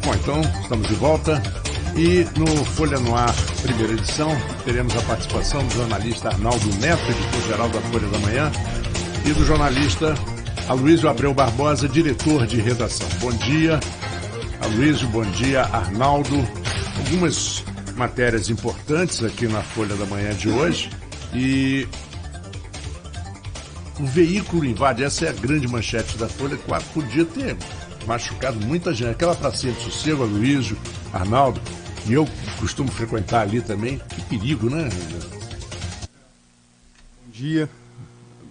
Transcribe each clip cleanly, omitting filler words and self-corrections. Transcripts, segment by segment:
Bom, então estamos de volta e no Folha no Ar, primeira edição, teremos a participação do jornalista Arnaldo Neto, editor-geral da Folha da Manhã, e do jornalista Aloysio Abreu Barbosa, diretor de redação. Bom dia, Aloysio, bom dia, Arnaldo. Algumas matérias importantes aqui na Folha da Manhã de hoje e o veículo invade, essa é a grande manchete da Folha, que podia ter machucado muita gente. Aquela pracinha de sossego, Aloysio, Arnaldo, e eu costumo frequentar ali também. Que perigo, né? Bom dia,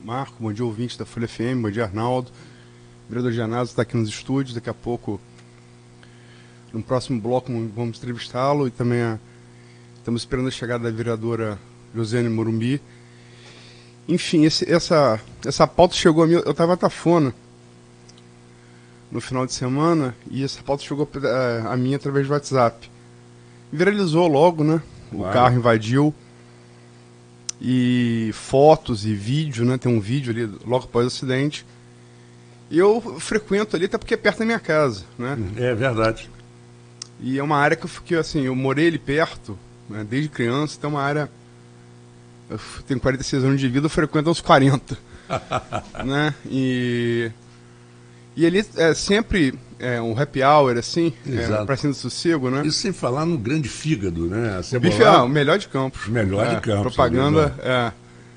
Marco, bom dia, ouvinte da Folha FM, bom dia, Arnaldo. O vereador Gianazzo está aqui nos estúdios, daqui a pouco, no próximo bloco, vamos entrevistá-lo, e também estamos esperando a chegada da vereadora Josiane Morumbi. Enfim, essa pauta chegou a mim, eu estava tafona no final de semana, e essa pauta chegou a mim através do WhatsApp. Viralizou logo, né? O carro invadiu. E fotos e vídeo, né? Tem um vídeo ali logo após o acidente. E eu frequento ali até porque é perto da minha casa, né? É verdade. E é uma área que assim, eu morei ali perto, né, desde criança, então é uma área... Eu tenho 46 anos de vida, eu frequento aos 40. Né? E ali é sempre um happy hour, assim, pracinha do sossego, né? Isso sem falar no grande fígado, né? O bife o melhor de Campos. Melhor de Campos. Propaganda,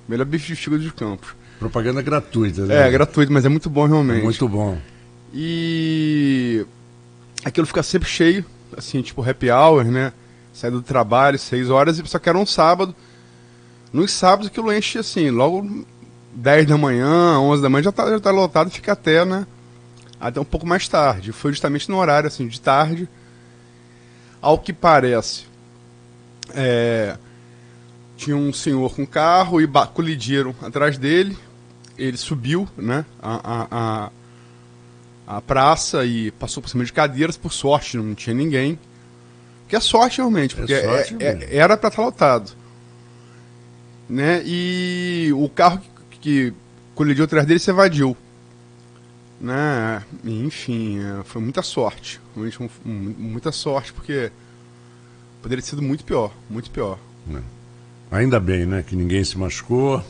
melhor bife de fígado de Campos. Propaganda gratuita, né? É, gratuito, mas é muito bom realmente. É muito bom. E aquilo fica sempre cheio, assim, tipo happy hour, né? Sai do trabalho, 6 horas, só que era um sábado. Nos sábados aquilo enche, assim, logo 10 da manhã, 11 da manhã, já tá lotado e fica até um pouco mais tarde. Foi justamente no horário, assim, de tarde. Ao que parece, tinha um senhor com carro e colidiram atrás dele. Ele subiu, né, a praça e passou por cima de cadeiras. Por sorte, não tinha ninguém. Que é sorte, realmente, porque era para estar lotado. Né? E o carro que colidiu atrás dele se evadiu. Né? Enfim, foi muita sorte. Realmente, muita sorte, porque poderia ter sido muito pior, muito pior. Ainda bem, né? Que ninguém se machucou.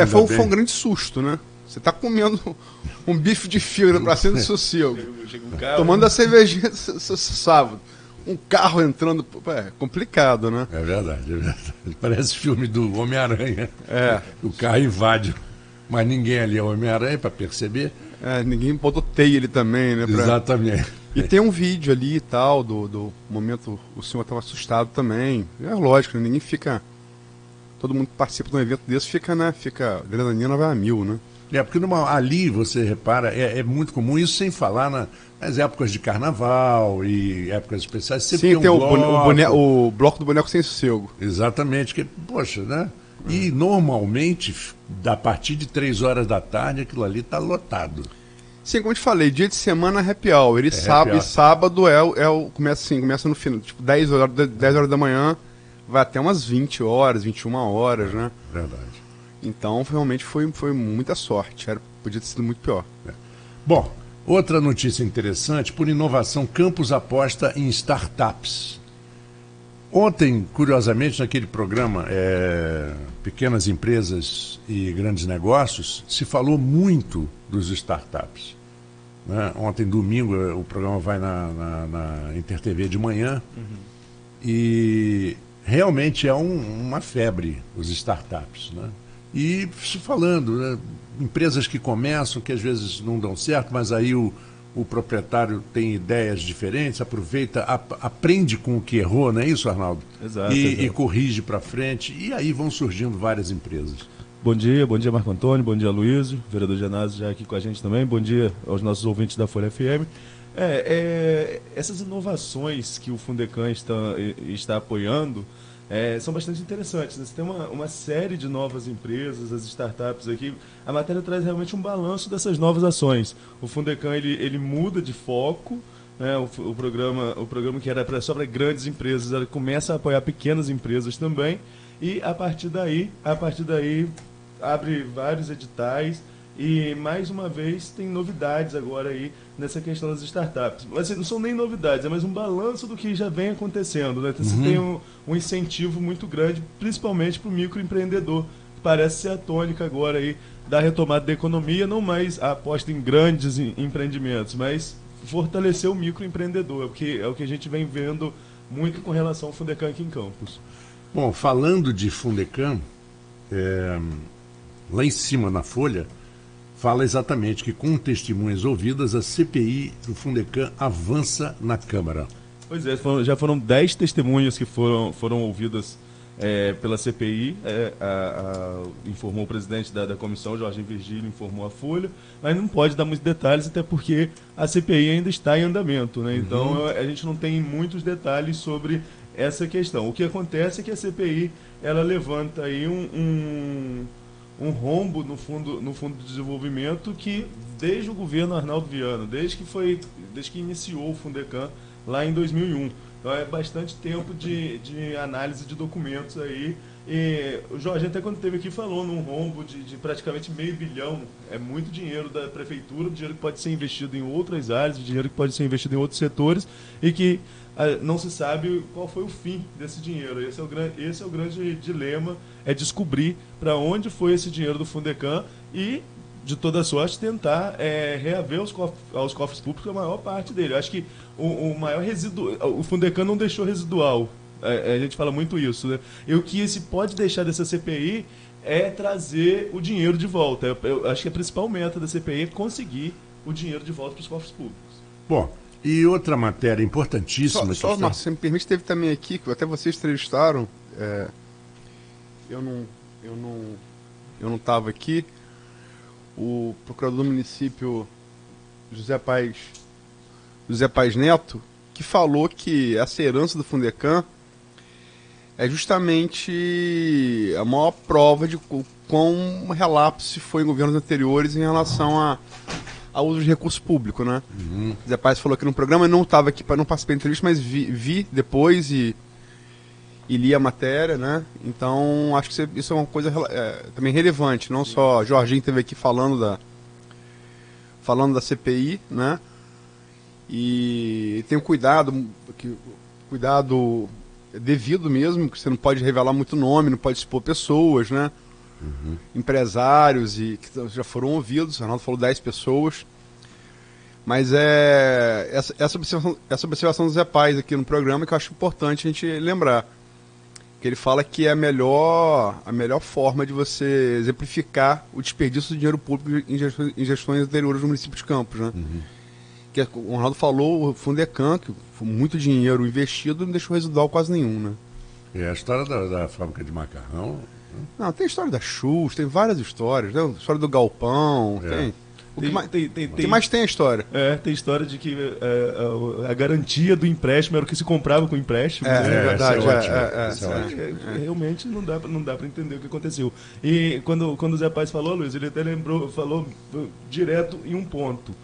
Foi um grande susto, né? Você tá comendo um bife de fígado pra cima do sossego, tomando a cervejinha sábado. Um carro entrando, é complicado, né? É verdade, é verdade. Parece filme do Homem-Aranha. O carro invade, mas ninguém ali é o Homem-Aranha para perceber. Ninguém botou teia ali também, né? Exatamente. E tem um vídeo ali e tal, do momento, o senhor estava assustado também. É lógico, ninguém fica... Todo mundo que participa de um evento desse fica, né? Fica, a adrenalina vai a 1000, né? Porque ali, você repara, é muito comum, isso sem falar nas épocas de carnaval e épocas especiais. Sim, tem o bloco do boneco sem sossego. Exatamente, que, poxa, né? E normalmente, a partir de 3 horas da tarde, aquilo ali está lotado. Sim, como eu te falei, dia de semana é happy hour. E sábado começa no final, tipo 10 horas da manhã, vai até umas 20 horas, 21 horas, né? Verdade. Então, realmente foi muita sorte. Podia ter sido muito pior. Bom, outra notícia interessante, por inovação, Campos aposta em startups. Ontem, curiosamente, naquele programa Pequenas Empresas e Grandes Negócios, se falou muito dos startups. Né? Ontem, domingo, o programa vai na InterTV de manhã. E realmente é uma febre, os startups, né? E se falando, né, empresas que começam, que às vezes não dão certo, mas aí o proprietário tem ideias diferentes, aproveita, aprende com o que errou, não é isso, Arnaldo? Exato. E corrige para frente, e aí vão surgindo várias empresas. Bom dia Marco Antônio, bom dia Aloysio, vereador Gianazzo já aqui com a gente também, bom dia aos nossos ouvintes da Folha FM. Essas inovações que o Fundecam está apoiando, são bastante interessantes, né? Você tem uma série de novas empresas, as startups aqui. A matéria traz realmente um balanço dessas novas ações. O Fundecam ele muda de foco, né? O programa que era só para grandes empresas, ele começa a apoiar pequenas empresas também. E a partir daí abre vários editais E, mais uma vez, tem novidades agora aí nessa questão das startups. Mas assim, não são nem novidades, é mais um balanço do que já vem acontecendo. Né? Então, você tem um incentivo muito grande, principalmente para o microempreendedor, que parece ser a tônica agora aí da retomada da economia, não mais a aposta em grandes empreendimentos, mas fortalecer o microempreendedor, é o que a gente vem vendo muito com relação ao Fundecam aqui em Campos. Bom, falando de Fundecam, lá em cima na Folha, fala exatamente que, com testemunhas ouvidas, a CPI do Fundecam avança na Câmara. Pois é, já foram 10 testemunhas que foram ouvidas pela CPI, informou o presidente da comissão, Jorge Virgílio, informou a Folha, mas não pode dar muitos detalhes, até porque a CPI ainda está em andamento, né? Então a gente não tem muitos detalhes sobre essa questão. O que acontece é que a CPI ela levanta aí um rombo no fundo de desenvolvimento que, desde o governo Arnaldo Viana, desde que iniciou o Fundecam lá em 2001. Então é bastante tempo de análise de documentos aí. E o Jorge, até quando esteve aqui, falou num rombo de praticamente R$500 bilhão. É muito dinheiro da prefeitura, dinheiro que pode ser investido em outras áreas, dinheiro que pode ser investido em outros setores e que não se sabe qual foi o fim desse dinheiro. Esse é o grande dilema, é descobrir para onde foi esse dinheiro do Fundecam e, de toda sorte, tentar reaver aos cofres públicos a maior parte dele. Eu acho que o maior resíduo, o Fundecam não deixou residual. A gente fala muito isso, né? E o que se pode deixar dessa CPI é trazer o dinheiro de volta. Eu acho que a principal meta da CPI é conseguir o dinheiro de volta para os cofres públicos. Bom, e outra matéria importantíssima... Só Marcos, se me permite, teve também aqui, que até vocês entrevistaram, eu não estava aqui, o procurador do município José Paes Neto, que falou que essa herança do Fundecam é justamente a maior prova de quão relapse foi em governos anteriores em relação ao uso de recurso público, né? José Paes falou aqui no programa, eu não estava aqui para não participar da entrevista, mas vi depois e li a matéria, né? Então, acho que isso é uma coisa também relevante. Não só Jorginho esteve aqui falando da CPI, né? E tem cuidado devido mesmo, que você não pode revelar muito nome, não pode expor pessoas, né? Empresários que já foram ouvidos, o Arnaldo falou 10 pessoas. Mas essa observação do Zé Paes aqui no programa que eu acho importante a gente lembrar. Que ele fala que é a melhor forma de você exemplificar o desperdício de dinheiro público em gestões anteriores do município de Campos, né? Que o Ronaldo falou, o Fundecam, que foi muito dinheiro investido, não deixou residual quase nenhum, né? É a história da fábrica de macarrão. Não, tem a história da Xuxa, tem várias histórias, né? A história do galpão, tem... O que mais tem a história? Tem história de que a garantia do empréstimo era o que se comprava com o empréstimo. É verdade. Realmente não dá para entender o que aconteceu. E quando o Zé Paes falou, Luiz, ele até falou direto em um ponto.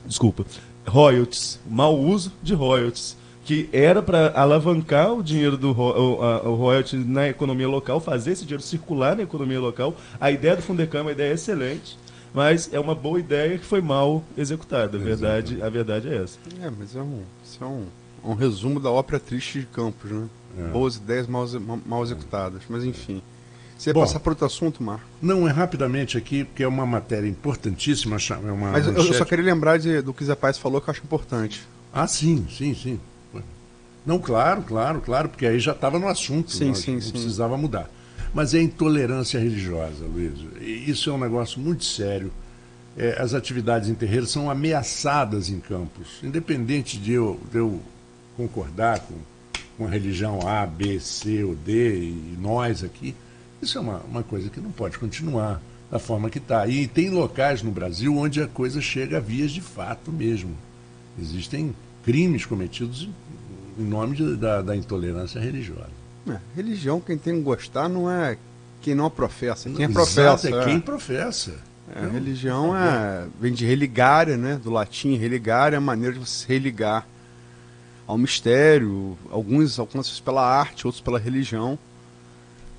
Desculpa. Royalties. Mau uso de royalties. Que era para alavancar o dinheiro o royalties na economia local, fazer esse dinheiro circular na economia local. A ideia do Fundecam é uma ideia excelente. Mas é uma boa ideia que foi mal executada. A verdade é essa. Mas isso é um resumo da ópera triste de Campos, né? Boas ideias mal executadas. Mas enfim. Você ia passar por outro assunto, Marco? Não, é rapidamente aqui, porque é uma matéria importantíssima. Mas eu só queria lembrar do que o Zé Paes falou, que eu acho importante. Ah, sim. Não, claro, porque aí já estava no assunto. Sim. Precisava mudar. Mas é intolerância religiosa, Luiz. E isso é um negócio muito sério. As atividades em terreiro são ameaçadas em Campos. Independente de eu concordar com a religião A, B, C ou D, e nós aqui, isso é uma coisa que não pode continuar da forma que está. E tem locais no Brasil onde a coisa chega a vias de fato mesmo. Existem crimes cometidos em nome da intolerância religiosa. Religião, quem tem que gostar não é quem não a professa, quem professa. É quem professa. Religião vem de religare, né? Do latim, religare é a maneira de você se religar ao mistério, alguns alcançam pela arte, outros pela religião.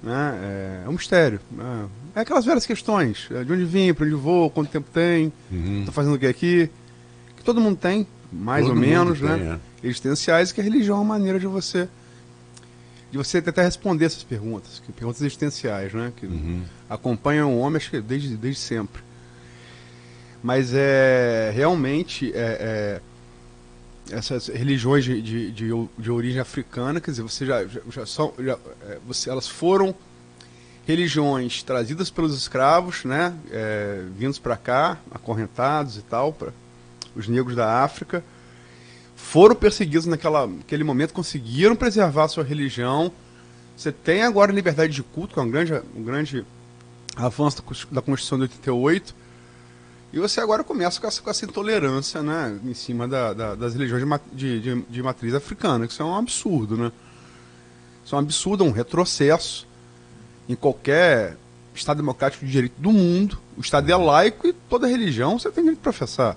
né? É um mistério. Né? É aquelas velhas questões, de onde vim, para onde vou, quanto tempo tem, estou fazendo o que aqui, que todo mundo tem, mais Todo ou menos, mundo né? tem, Existenciais, que a religião é uma maneira de você tentar responder essas perguntas, que perguntas existenciais, né? Que acompanham o homem, acho que desde sempre. Mas realmente essas religiões de origem africana, quer dizer, você elas foram religiões trazidas pelos escravos, né? Vindos para cá, acorrentados e tal, para os negros da África. Foram perseguidos naquele momento, conseguiram preservar a sua religião. Você tem agora liberdade de culto, que é um grande avanço da Constituição de 88. E você agora começa com essa intolerância, né, em cima das religiões de matriz africana, que isso é um absurdo, né? Isso é um absurdo, um retrocesso em qualquer Estado democrático de direito do mundo. O Estado é laico e toda religião você tem direito de professar.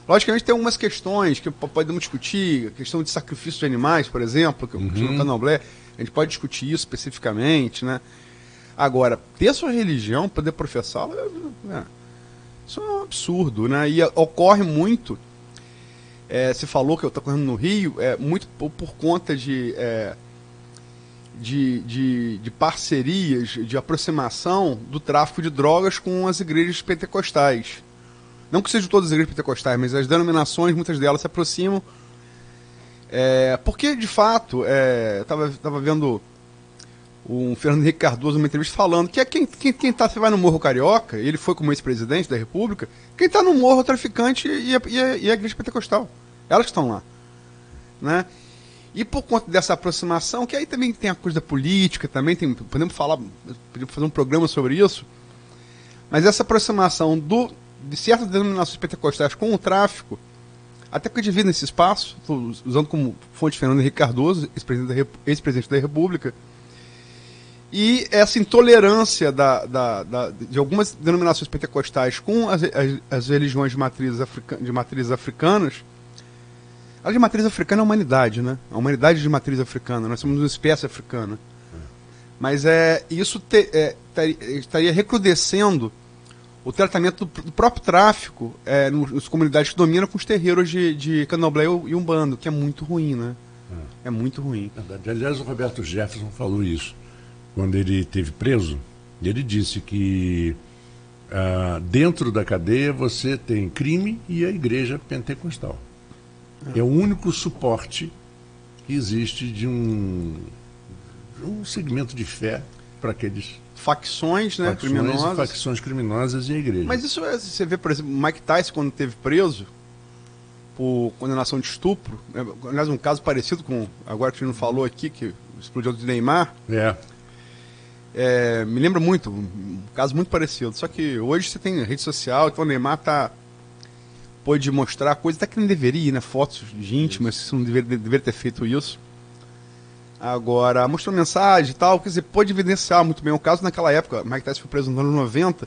Logicamente tem algumas questões que podemos discutir, a questão de sacrifício de animais, por exemplo, que no Candomblé, a gente pode discutir isso especificamente, né? Agora, ter sua religião, poder professá-la, isso é um absurdo, né? E ocorre muito, você falou que eu estou correndo no Rio, muito por conta de parcerias, de aproximação do tráfico de drogas com as igrejas pentecostais. Não que sejam todas as igrejas pentecostais, mas as denominações, muitas delas se aproximam. Porque, de fato, estava vendo o Fernando Henrique Cardoso numa entrevista falando que você vai no Morro Carioca, ele foi como ex-presidente da República, quem está no Morro é o traficante e a igreja pentecostal. Elas que estão lá. Né? E por conta dessa aproximação, que aí também tem a coisa da política, também podemos fazer um programa sobre isso, mas essa aproximação de certas denominações pentecostais com o tráfico, até porque divide esse espaço, estou usando como fonte Fernando Henrique Cardoso, ex-presidente da República, e essa intolerância de algumas denominações pentecostais com as religiões de matrizes africanas. A de matriz africana é a humanidade, né? A humanidade de matriz africana, nós somos uma espécie africana. Mas isso estaria recrudescendo o tratamento do próprio tráfico nas comunidades que dominam com os terreiros de Candomblé e Umbanda, que é muito ruim, né? É muito ruim. Aliás, o Roberto Jefferson falou isso. Quando ele esteve preso, ele disse que dentro da cadeia você tem crime e a igreja pentecostal. É o único suporte que existe de um segmento de fé para aqueles... Facções, né, criminosas. Facções criminosas e a igreja. Mas isso você vê, por exemplo, Mike Tyson, quando esteve preso por condenação de estupro, aliás, um caso parecido com, agora que a gente não falou aqui, que explodiu de Neymar. Me lembra muito, um caso muito parecido. Só que hoje você tem rede social, então o Neymar pode mostrar coisas até que não deveria, né? Fotos de íntimas, você não deveria ter feito isso. Agora, mostrou mensagem e tal, quer dizer, pode evidenciar muito bem o caso. Naquela época, Mike Tyson foi preso nos anos 90,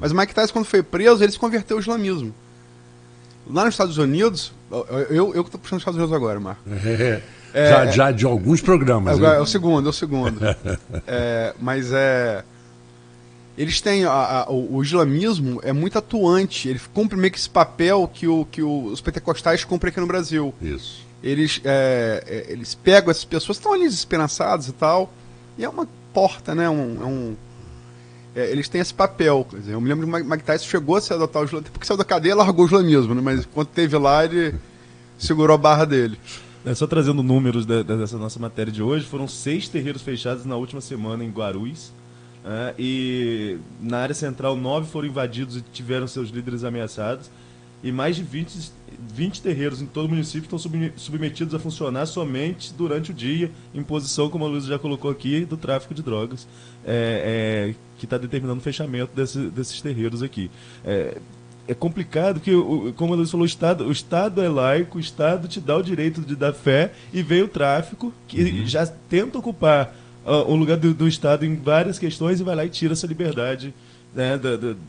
mas o Mike Tyson, quando foi preso, ele se converteu ao islamismo. Lá nos Estados Unidos, eu que estou puxando os Estados Unidos agora, Marco. Já de alguns programas. É o segundo. Mas eles têm, o islamismo é muito atuante, ele cumpre meio que esse papel que os pentecostais cumprem aqui no Brasil. Isso. Eles pegam essas pessoas que estão ali desesperançadas e tal, e é uma porta, né? Eles têm esse papel. Quer dizer, eu me lembro que o Mike Tyson chegou a se adotar o islamismo, porque saiu da cadeia largou o islamismo, né? Mas quando esteve lá, ele segurou a barra dele. Só trazendo números dessa nossa matéria de hoje, foram 6 terreiros fechados na última semana em Guarulhos. E na área central 9 foram invadidos e tiveram seus líderes ameaçados. E mais de 20 terreiros em todo o município estão submetidos a funcionar somente durante o dia, em posição, como a Luísa já colocou aqui, do tráfico de drogas, que está determinando o fechamento desses terreiros aqui. É complicado que, como a Luísa falou, o Estado é laico, o Estado te dá o direito de dar fé, e vem o tráfico, que já tenta ocupar o lugar do Estado em várias questões e vai lá e tira essa liberdade né,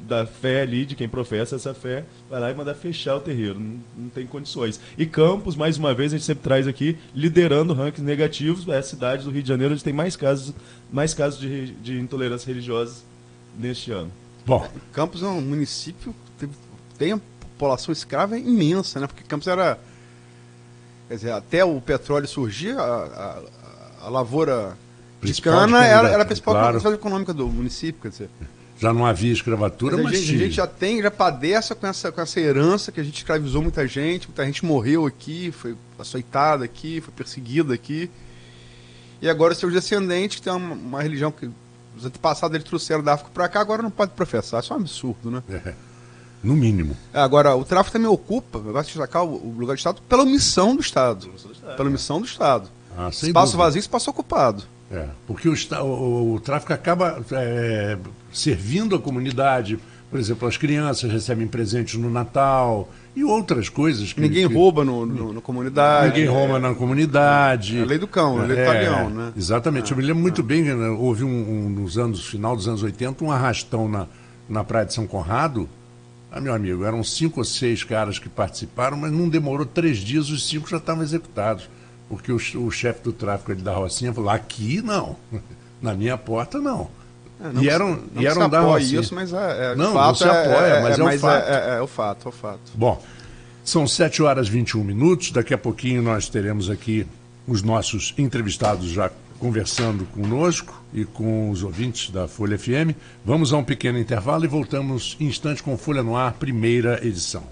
da fé ali, de quem professa essa fé, vai lá e mandar fechar o terreiro. Não tem condições. E Campos, mais uma vez, a gente sempre traz aqui, liderando rankings negativos, é a cidade do Rio de Janeiro onde tem mais casos de intolerância religiosa neste ano. Bom, Campos é um município que tem a população escrava imensa, né? Porque Campos era... Quer dizer, até o petróleo surgir, a lavoura de Principal cana de cana, era a principal claro. atividade econômica do município, quer dizer. já não havia escravatura, Mas mas a gente tinha. já padece com essa herança que a gente escravizou muita gente morreu aqui, foi açoitada aqui, foi perseguida aqui. E agora seus descendentes, que tem uma religião que os antepassados eles trouxeram da África para cá, agora não pode professar. Isso é um absurdo, né? No mínimo. Agora, o tráfico também ocupa, vai destacar o lugar do Estado pela omissão do Estado. Pela omissão do Estado. Sem Espaço dúvida. vazio, espaço ocupado. Porque o tráfico acaba servindo a comunidade. Por exemplo, as crianças recebem presentes no Natal e outras coisas. Ninguém rouba na comunidade. Ninguém rouba na comunidade. É a lei do cão, a lei do talião, né? Exatamente. Eu me lembro muito bem, né, houve final dos anos 80, um arrastão na Praia de São Conrado. Meu amigo, eram 5 ou 6 caras que participaram, mas não demorou 3 dias, os 5 já estavam executados. Porque o chefe do tráfico ali da Rocinha falou, aqui não, na minha porta não. Não e eram se da apoia Rocinha. isso, mas não se apoia, mas é um fato. É o fato, é o fato. Bom, são 7 horas e 21 minutos, daqui a pouquinho nós teremos aqui os nossos entrevistados já conversando conosco e com os ouvintes da Folha FM. Vamos a um pequeno intervalo e voltamos em instante com Folha no Ar, primeira edição.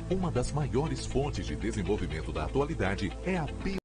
Uma das maiores fontes de desenvolvimento da atualidade é a